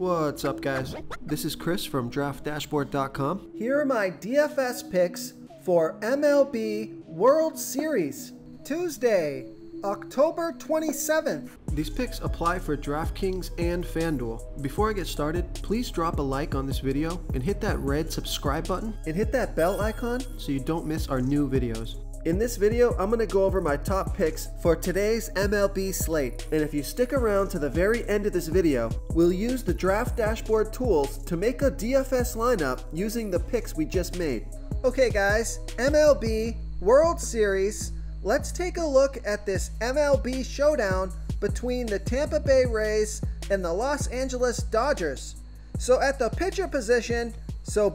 What's up, guys? This is Chris from DraftDashboard.com. Here are my DFS picks for MLB World Series, Tuesday, October 27th. These picks apply for DraftKings and FanDuel. Before I get started, please drop a like on this video and hit that red subscribe button And hit that bell icon so you don't miss our new videos. In this video, I'm going to go over my top picks for today's MLB slate. And if you stick around to the very end of this video, we'll use the Draft Dashboard tools to make a DFS lineup using the picks we just made. Okay guys, MLB World Series. Let's take a look at this MLB showdown between the Tampa Bay Rays and the Los Angeles Dodgers. So at the pitcher position,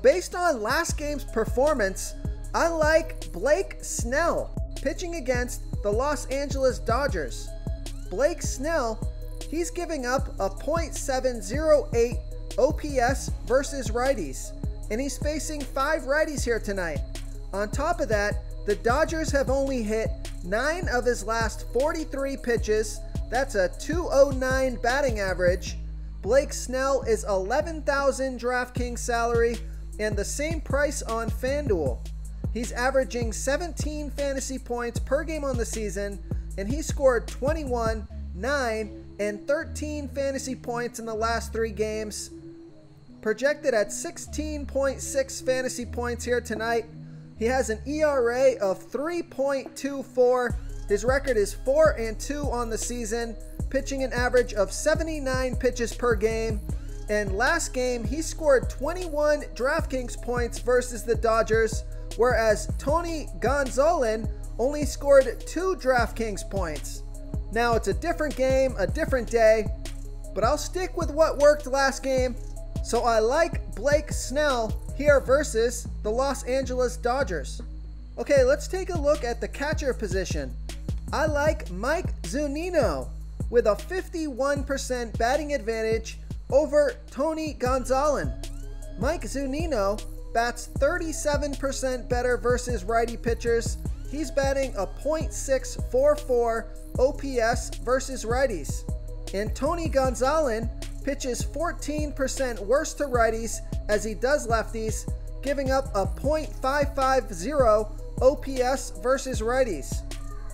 based on last game's performance, I like Blake Snell pitching against the Los Angeles Dodgers. Blake Snell, he's giving up a .708 OPS versus righties, and he's facing 5 righties here tonight. On top of that, the Dodgers have only hit 9 of his last 43 pitches. That's a .209 batting average. Blake Snell is $11,000 DraftKings salary and the same price on FanDuel. He's averaging 17 fantasy points per game on the season, and he scored 21, 9, and 13 fantasy points in the last 3 games. Projected at 16.6 fantasy points here tonight. He has an ERA of 3.24. His record is 4-2 on the season, pitching an average of 79 pitches per game. And last game, he scored 21 DraftKings points versus the Dodgers, whereas Tony Gonsolin only scored 2 DraftKings points. Now it's a different game, a different day, but I'll stick with what worked last game. So I like Blake Snell here versus the Los Angeles Dodgers. Okay, let's take a look at the catcher position. I like Mike Zunino with a 51% batting advantage over Tony Gonsolin. Mike Zunino bats 37% better versus righty pitchers. He's batting a .644 OPS versus righties. And Tony Gonsolin pitches 14% worse to righties as he does lefties, giving up a .550 OPS versus righties.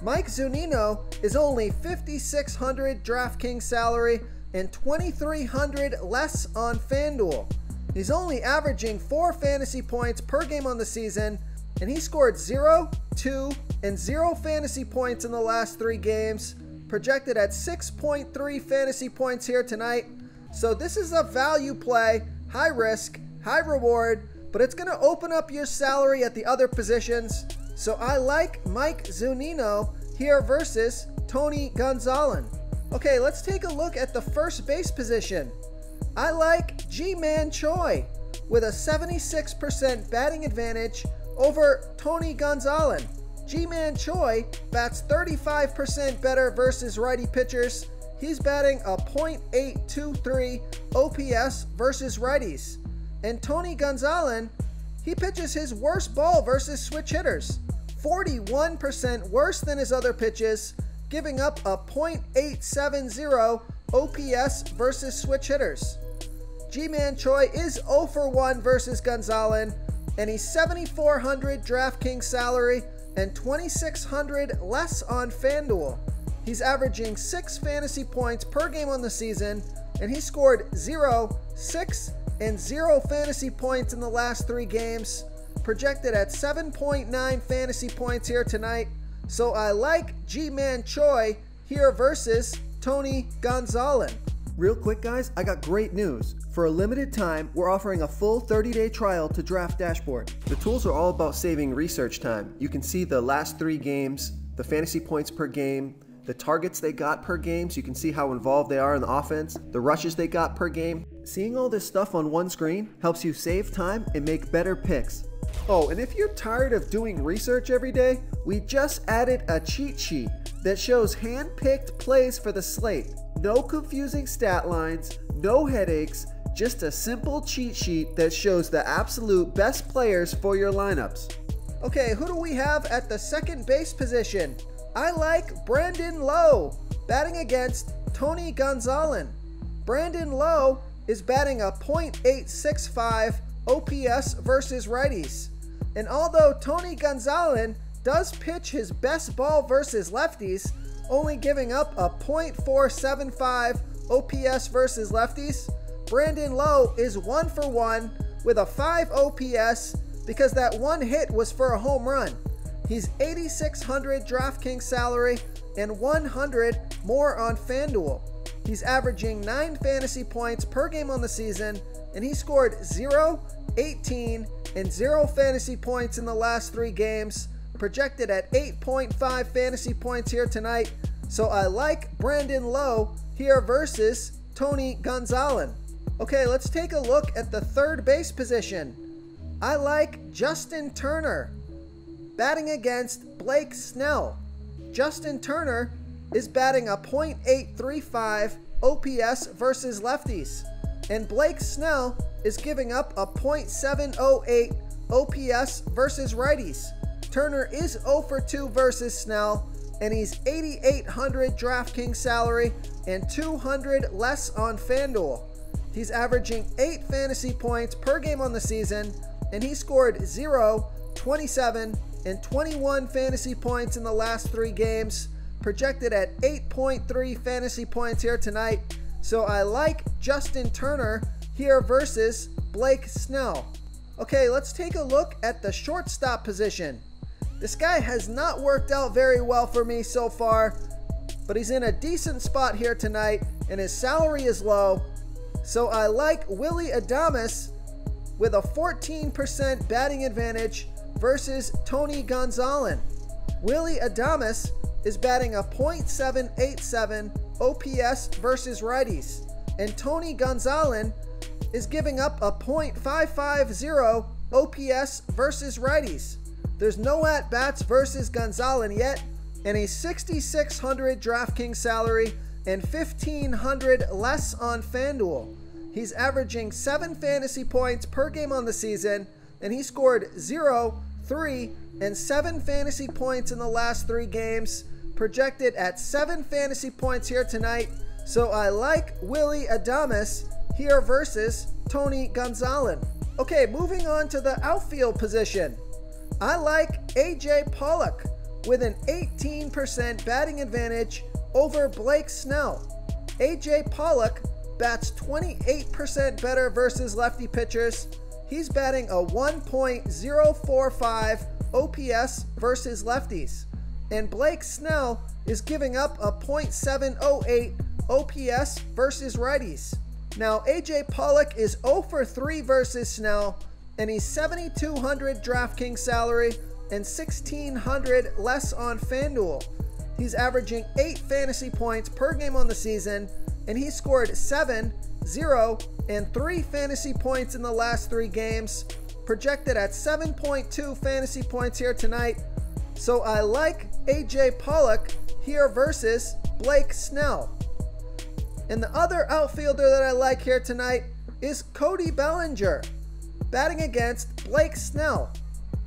Mike Zunino is only $5,600 DraftKings salary and $2,300 less on FanDuel. He's only averaging 4 fantasy points per game on the season, and he scored 0, 2, and 0 fantasy points in the last 3 games, projected at 6.3 fantasy points here tonight. So this is a value play, high risk, high reward, but it's going to open up your salary at the other positions. So I like Mike Zunino here versus Tony Gonsolin. Okay, let's take a look at the first base position. I like Ji-Man Choi with a 76% batting advantage over Tony Gonsolin. Ji-Man Choi bats 35% better versus righty pitchers. He's batting a .823 OPS versus righties. And Tony Gonsolin, he pitches his worst ball versus switch hitters. 41% worse than his other pitches, giving up a .870 OPS versus switch hitters. Ji-Man Choi is 0 for 1 versus Gonsolin, and he's $7,400 DraftKings salary and $2,600 less on FanDuel. He's averaging 6 fantasy points per game on the season, and he scored 0, 6, and 0 fantasy points in the last 3 games, projected at 7.9 fantasy points here tonight. So I like Ji-Man Choi here versus Tony Gonsolin. Real quick, guys, I got great news. For a limited time, we're offering a full 30-day trial to Draft Dashboard. The tools are all about saving research time. You can see the last 3 games, the fantasy points per game, the targets they got per game, so you can see how involved they are in the offense, the rushes they got per game. Seeing all this stuff on one screen helps you save time and make better picks. Oh, and if you're tired of doing research every day, we just added a cheat sheet that shows hand-picked plays for the slate. No confusing stat lines, no headaches, just a simple cheat sheet that shows the absolute best players for your lineups. Okay, who do we have at the second base position? I like Brandon Lowe batting against Tony Gonsolin. Brandon Lowe is batting a .865 OPS versus righties. And although Tony Gonzalez does pitch his best ball versus lefties, only giving up a .475 OPS versus lefties, Brandon Lowe is 1 for 1 with a 5 OPS because that one hit was for a home run. He's $8,600 DraftKings salary and $100 more on FanDuel. He's averaging 9 fantasy points per game on the season, and he scored 0, 18, and 0 fantasy points in the last 3 games, projected at 8.5 fantasy points here tonight. So I like Brandon Lowe here versus Tony Gonzalez. Okay, let's take a look at the third base position. I like Justin Turner batting against Blake Snell. Justin Turner is batting a .835 OPS versus lefties, and Blake Snell is giving up a .708 OPS versus righties. Turner is 0 for 2 versus Snell, and he's $8,800 DraftKings salary and $200 less on FanDuel. He's averaging 8 fantasy points per game on the season, and he scored 0, 27, and 21 fantasy points in the last 3 games, projected at 8.3 fantasy points here tonight. So I like Justin Turner here versus Blake Snell. Okay, let's take a look at the shortstop position. This guy has not worked out very well for me so far, but he's in a decent spot here tonight, and his salary is low. So I like Willy Adames with a 14% batting advantage versus Tony Gonzalez. Willy Adames is batting a .787 OPS versus righties, and Tony Gonzalez is giving up a .550 OPS versus righties. There's no at-bats versus Gonzalez yet, and a $6,600 DraftKings salary and $1,500 less on FanDuel. He's averaging 7 fantasy points per game on the season, and he scored 0, 3, and 7 fantasy points in the last 3 games, projected at 7 fantasy points here tonight. So I like Willy Adames here versus Tony Gonzalez. Okay, moving on to the outfield position. I like AJ Pollock with an 18% batting advantage over Blake Snell. AJ Pollock bats 28% better versus lefty pitchers. He's batting a 1.045 OPS versus lefties. And Blake Snell is giving up a .708 OPS versus righties. Now, AJ Pollock is 0 for 3 versus Snell, and he's $7,200 DraftKings salary and $1,600 less on FanDuel. He's averaging 8 fantasy points per game on the season, and he scored 7, 0, and 3 fantasy points in the last 3 games, projected at 7.2 fantasy points here tonight. So I like AJ Pollock here versus Blake Snell. And the other outfielder that I like here tonight is Cody Bellinger, batting against Blake Snell.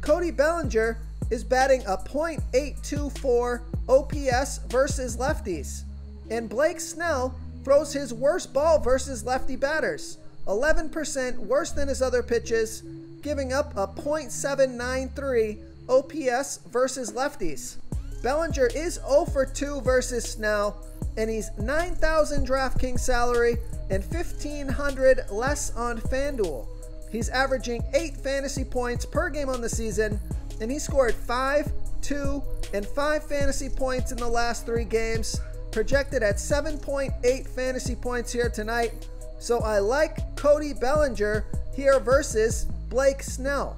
Cody Bellinger is batting a .824 OPS versus lefties, and Blake Snell throws his worst ball versus lefty batters, 11% worse than his other pitches, giving up a .793 OPS versus lefties. Bellinger is 0 for 2 versus Snell, and he's $9,000 DraftKings salary and $1,500 less on FanDuel. He's averaging 8 fantasy points per game on the season, and he scored 5, 2, and 5 fantasy points in the last 3 games, projected at 7.8 fantasy points here tonight. So I like Cody Bellinger here versus Blake Snell.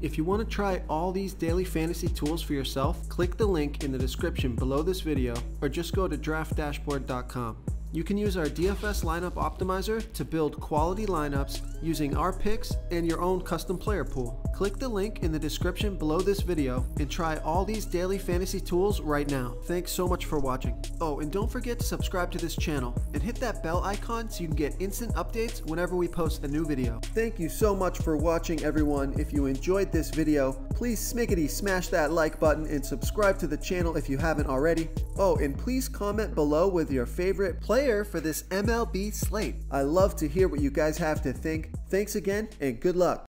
If you want to try all these daily fantasy tools for yourself, click the link in the description below this video, or just go to draftdashboard.com. You can use our DFS lineup optimizer to build quality lineups using our picks and your own custom player pool. Click the link in the description below this video and try all these daily fantasy tools right now. Thanks so much for watching. Oh, and don't forget to subscribe to this channel and hit that bell icon so you can get instant updates whenever we post a new video. Thank you so much for watching, everyone. If you enjoyed this video, please smiggity smash that like button and subscribe to the channel if you haven't already. Oh, and please comment below with your favorite player player for this MLB slate. I love to hear what you guys have to think. Thanks again, and good luck.